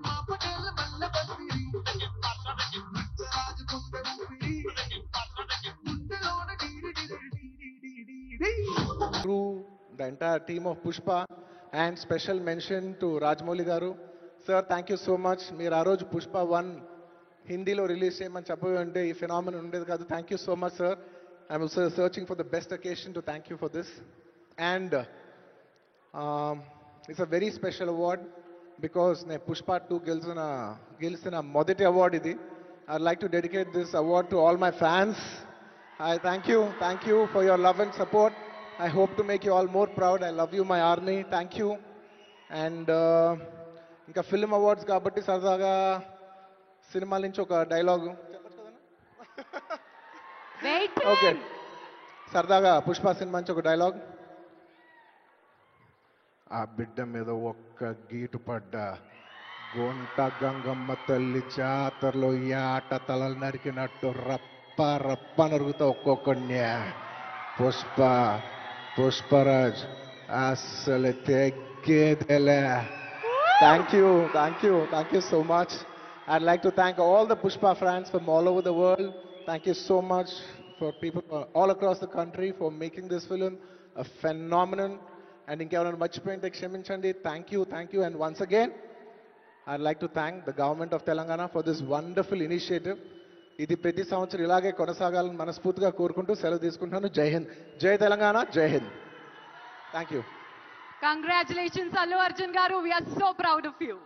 మా పటేల మల్ల బస్తిరి రాజు గుండె ఊపిరి గుండెలోన DD DD DD DD. Through the entire team of Pushpa and special mention to Rajamouli garu. Sir, thank you so much. మీరు ఆ రోజు పుష్ప 1 హిందీలో రిలీజ్ చేయమని చెప్పి అంటే ఈ ఫినామినన్ ఉండేది కాదు. Thank you so much sir. I'm also searching for the best occasion to thank you for this. And it's a very special award because నేను పుష్ప 2 గెలిచిన మొదటి అవార్డ్ ఇది. I would like to dedicate this award to all my fans. I thank you for your love and support. I hope to make you all more proud. I love you, my army. Thank you. And ఇంకా film awards కాబట్టి సరదాగా సినిమాల నుంచి ఒక dialogue okay, సరదాగా Pushpa cinema నుంచి ఒక dialogue. ఆ బిడ్డ మీద ఒక్క గీటు పడ్డా గొంట గంగమ్మ తల్లి జాతరలో ఈ ఆట తలలు నరికినట్టు రప్ప నరుగుతా ఒక్కొక్కడిని. పుష్పరాజ్ అసలు తెగ్గేదేలే. Thank you so much. I'd like to thank all the Pushpa fans from all over the world. Thank you so much for people all across the country for making this film a phenomenon. And inkevarana marchipoyinte kshaminchandi. Thank you. And once again, I'd like to thank the government of Telangana for this wonderful initiative. ఇది ప్రతి సంవత్సరం ఇలాగే కొనసాగాలని మనస్ఫూర్తిగా కోరుకుంటూ సెలవు తీసుకుంటున్నాను. జై హింద్, జై తెలంగాణ, జై Hind. Thank you. Congratulations, Allu Arjun garu. We are so proud of you.